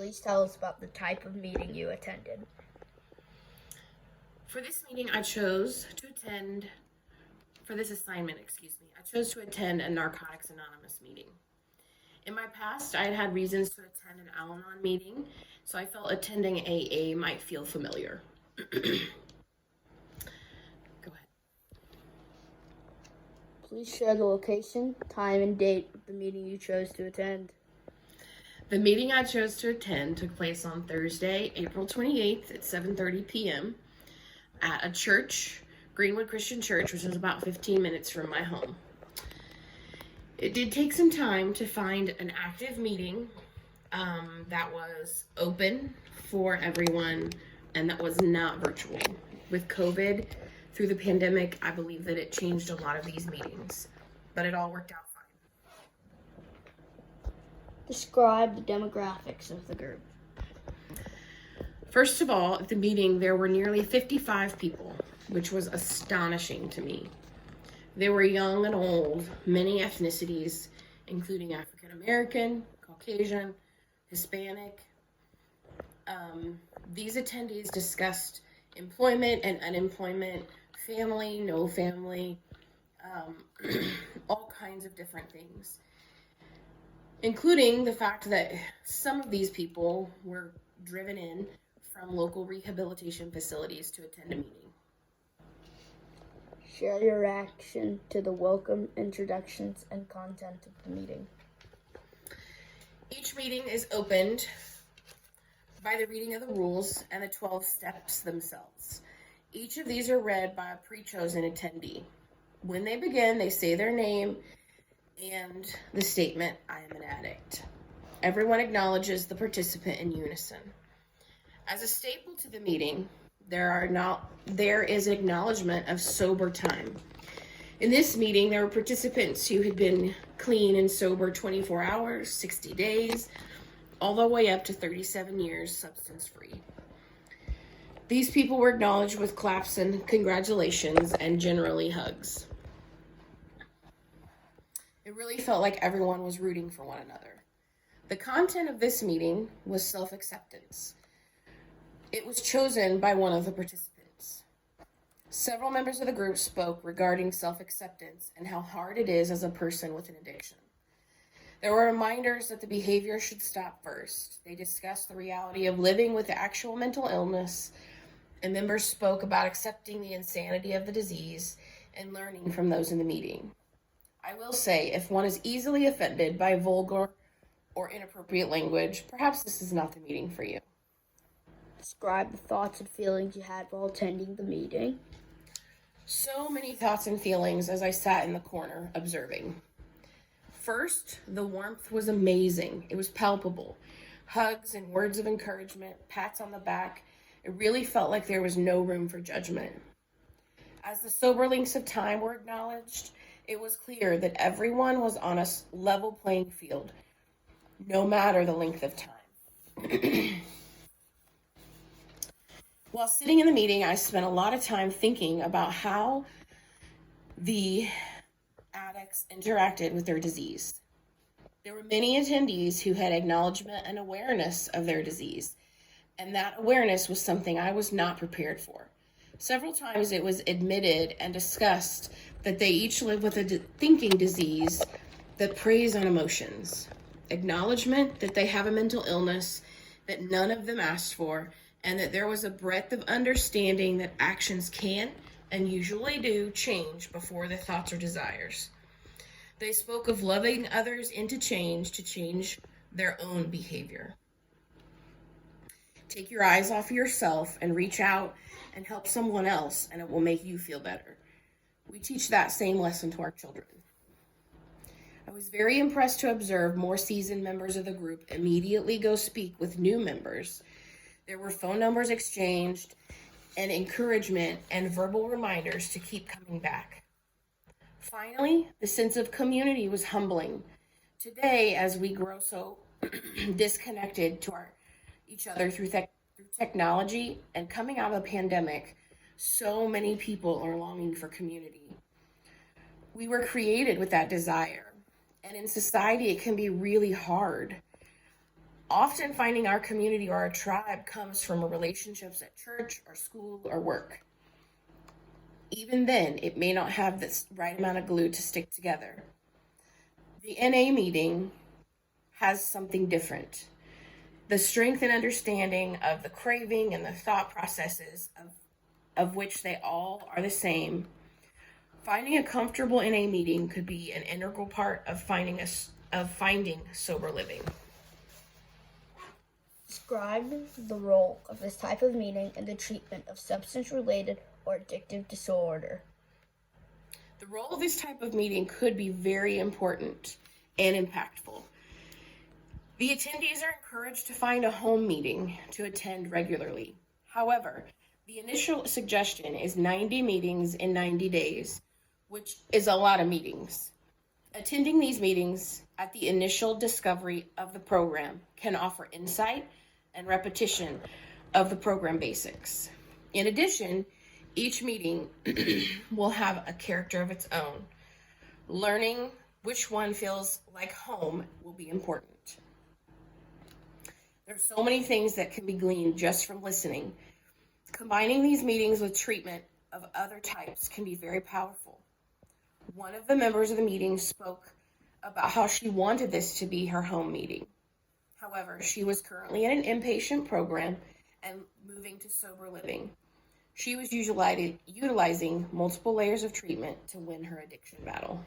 Please tell us about the type of meeting you attended. For this meeting, I chose to attend, for this assignment, I chose to attend a Narcotics Anonymous meeting. In my past, I had had reasons to attend an Al-Anon meeting, so I felt attending AA might feel familiar. Go ahead. Please share the location, time, and date of the meeting you chose to attend. The meeting I chose to attend took place on Thursday, April 28th at 7:30 p.m. at a church, Greenwood Christian Church, which is about 15 minutes from my home. It did take some time to find an active meeting that was open for everyone and that was not virtual. With COVID, through the pandemic, I believe that it changed a lot of these meetings, but it all worked out fine. Describe the demographics of the group. First of all, at the meeting, there were nearly 55 people, which was astonishing to me. They were young and old, many ethnicities, including African American, Caucasian, Hispanic. These attendees discussed employment and unemployment, family, no family, all kinds of different things, including the fact that some of these people were driven in from local rehabilitation facilities to attend a meeting. Share your reaction to the welcome, introductions, and content of the meeting. Each meeting is opened by the reading of the rules and the 12 steps themselves. Each of these are read by a pre-chosen attendee. When they begin, they say their name and the statement, "I am an addict." Everyone acknowledges the participant in unison. As a staple to the meeting, there is an acknowledgement of sober time. In this meeting, there were participants who had been clean and sober 24 hours, 60 days, all the way up to 37 years substance-free. These people were acknowledged with claps and congratulations and generally hugs. It really felt like everyone was rooting for one another. The content of this meeting was self-acceptance. It was chosen by one of the participants. Several members of the group spoke regarding self-acceptance and how hard it is as a person with an addiction. There were reminders that the behavior should stop first. They discussed the reality of living with actual mental illness, and members spoke about accepting the insanity of the disease and learning from those in the meeting. I will say, if one is easily offended by vulgar or inappropriate language, perhaps this is not the meeting for you. Describe the thoughts and feelings you had while attending the meeting. So many thoughts and feelings as I sat in the corner observing. First, the warmth was amazing. It was palpable. Hugs and words of encouragement, pats on the back. It really felt like there was no room for judgment. As the sober lengths of time were acknowledged, it was clear that everyone was on a level playing field, no matter the length of time. While sitting in the meeting, I spent a lot of time thinking about how the addicts interacted with their disease. There were many attendees who had acknowledgement and awareness of their disease, and that awareness was something I was not prepared for. Several times it was admitted and discussed that they each live with a thinking disease that preys on emotions. Acknowledgement that they have a mental illness that none of them asked for, and that there was a breadth of understanding that actions can and usually do change before the thoughts or desires. They spoke of loving others into change to change their own behavior. Take your eyes off yourself and reach out and help someone else, and it will make you feel better. We teach that same lesson to our children. I was very impressed to observe more seasoned members of the group immediately go speak with new members. There were phone numbers exchanged and encouragement and verbal reminders to keep coming back. Finally, the sense of community was humbling. Today, as we grow so disconnected to each other through technology and coming out of the pandemic, so many people are longing for community. We were created with that desire, and in society, it can be really hard. Often finding our community or our tribe comes from relationships at church or school or work. Even then, it may not have this right amount of glue to stick together. The NA meeting has something different. The strength and understanding of the craving and the thought processes of which they all are the same. Finding a comfortable NA meeting could be an integral part of finding sober living. Describe the role of this type of meeting in the treatment of substance-related or addictive disorder. The role of this type of meeting could be very important and impactful. The attendees are encouraged to find a home meeting to attend regularly. However, the initial suggestion is 90 meetings in 90 days, which is a lot of meetings. Attending these meetings at the initial discovery of the program can offer insight and repetition of the program basics. In addition, each meeting will have a character of its own. Learning which one feels like home will be important. There's so many things that can be gleaned just from listening. Combining these meetings with treatment of other types can be very powerful. One of the members of the meeting spoke about how she wanted this to be her home meeting. However, she was currently in an inpatient program and moving to sober living. She was utilizing multiple layers of treatment to win her addiction battle.